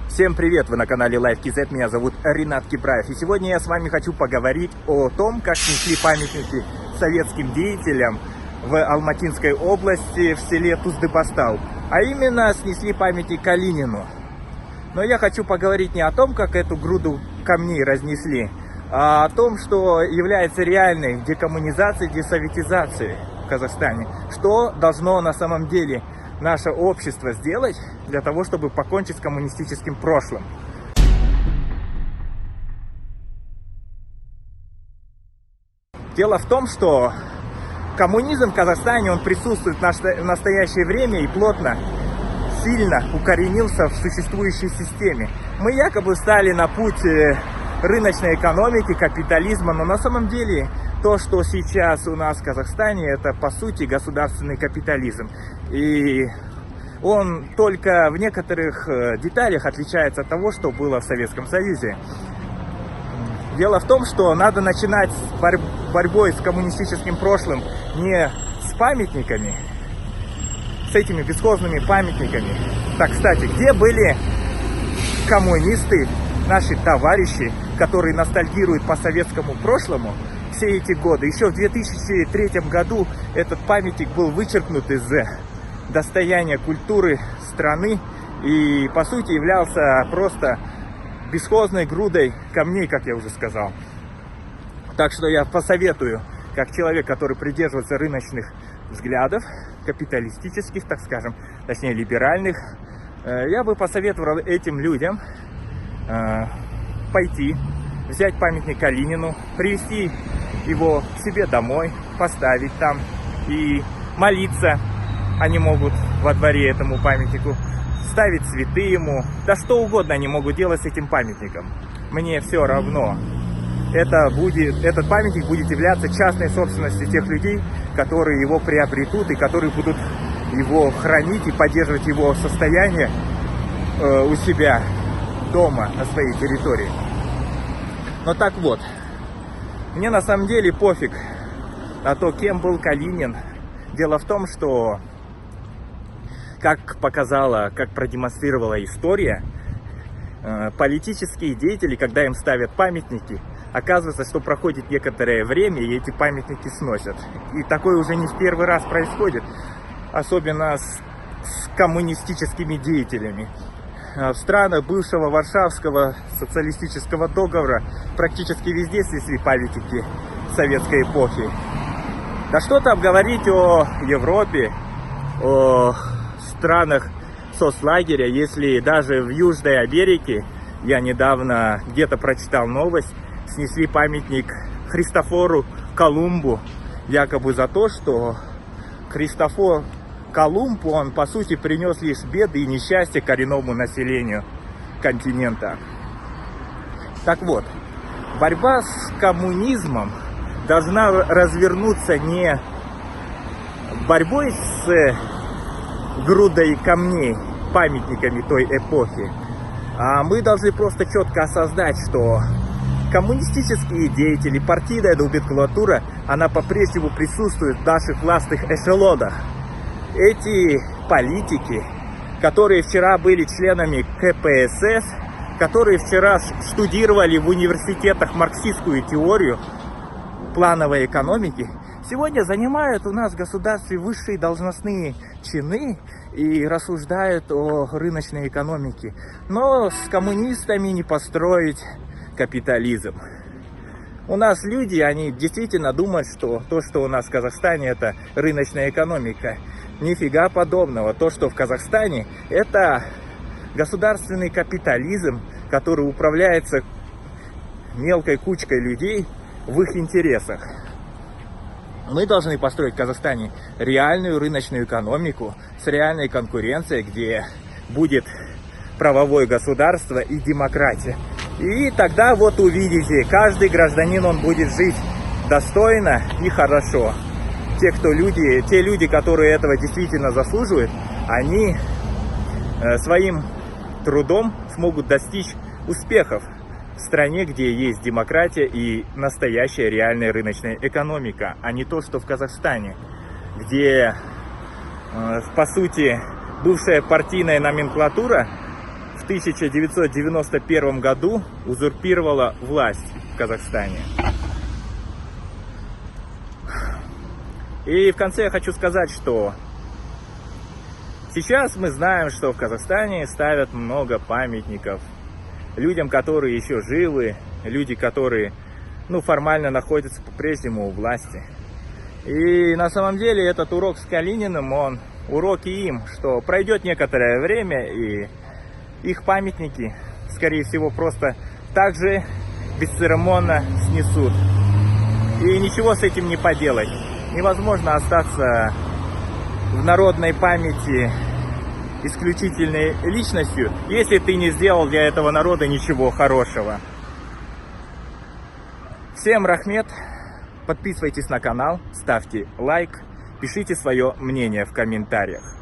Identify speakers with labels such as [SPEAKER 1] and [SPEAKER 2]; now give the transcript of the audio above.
[SPEAKER 1] Всем привет! Вы на канале LifeKZ, меня зовут Ринат Кибраев. И сегодня я с вами хочу поговорить о том, как снесли памятники советским деятелям в Алматинской области в селе Туздыбастау. А именно снесли памятник Калинину. Но я хочу поговорить не о том, как эту груду камней разнесли, а о том, что является реальной декоммунизацией, десоветизацией в Казахстане. Что должно на самом деле наше общество сделать для того, чтобы покончить с коммунистическим прошлым. Дело в том, что коммунизм в Казахстане, он присутствует в настоящее время и плотно, сильно укоренился в существующей системе. Мы якобы встали на путь рыночной экономики, капитализма, но на самом деле то, что сейчас у нас в Казахстане, это по сути государственный капитализм. И он только в некоторых деталях отличается от того, что было в Советском Союзе. Дело в том, что надо начинать с борьбой с коммунистическим прошлым не с памятниками, с этими бесхозными памятниками. Так, кстати, где были коммунисты, наши товарищи, которые ностальгируют по советскому прошлому все эти годы? Еще в 2003 году этот памятник был вычеркнут из достояния культуры страны и, по сути, являлся просто бесхозной грудой камней, как я уже сказал. Так что я посоветую, как человек, который придерживается рыночных взглядов, капиталистических, так скажем, точнее либеральных, я бы посоветовал этим людям пойти, взять памятник Калинину, привезти его к себе домой, поставить там и молиться. Они могут во дворе этому памятнику ставить цветы ему, да что угодно они могут делать с этим памятником. Мне все равно. Этот памятник будет являться частной собственностью тех людей, которые его приобретут и которые будут его хранить и поддерживать его состояние у себя дома, на своей территории. Но так вот, мне на самом деле пофиг на то, кем был Калинин. Дело в том, что, как показала, как продемонстрировала история, политические деятели, когда им ставят памятники, оказывается, что проходит некоторое время, и эти памятники сносят. И такое уже не в первый раз происходит, особенно с коммунистическими деятелями. В странах бывшего Варшавского социалистического договора практически везде снесли памятники советской эпохи. Да что там говорить о Европе, о странах соцлагеря, если даже в Южной Америке, я недавно где-то прочитал новость, снесли памятник Христофору Колумбу, якобы за то, что Христофор Колумб, он по сути принес лишь беды и несчастья коренному населению континента. Так вот, борьба с коммунизмом должна развернуться не борьбой с грудой камней, памятниками той эпохи, а мы должны просто четко осознать, что коммунистические деятели, партийная номенклатура, она по-прежнему присутствует в наших властных эшелонах. Эти политики, которые вчера были членами КПСС, которые вчера штудировали в университетах марксистскую теорию плановой экономики, сегодня занимают у нас в государстве высшие должностные чины и рассуждают о рыночной экономике. Но с коммунистами не построить капитализм. У нас люди, они действительно думают, что то, что у нас в Казахстане, это рыночная экономика. Нифига подобного. То, что в Казахстане, это государственный капитализм, который управляется мелкой кучкой людей в их интересах. Мы должны построить в Казахстане реальную рыночную экономику с реальной конкуренцией, где будет правовое государство и демократия. И тогда вот увидите, каждый гражданин, он будет жить достойно и хорошо. Те люди, которые этого действительно заслуживают, они своим трудом смогут достичь успехов в стране, где есть демократия и настоящая реальная рыночная экономика, а не то, что в Казахстане, где, по сути, бывшая партийная номенклатура в 1991 году узурпировала власть в Казахстане. И в конце я хочу сказать, что сейчас мы знаем, что в Казахстане ставят много памятников людям, которые еще живы, люди, которые формально находятся по-прежнему у власти. И на самом деле этот урок с Калининым, он урок и им, что пройдет некоторое время, и их памятники, скорее всего, просто так же бесцеремонно снесут. И ничего с этим не поделать. Невозможно остаться в народной памяти исключительной личностью, если ты не сделал для этого народа ничего хорошего. Всем рахмет, подписывайтесь на канал, ставьте лайк, пишите свое мнение в комментариях.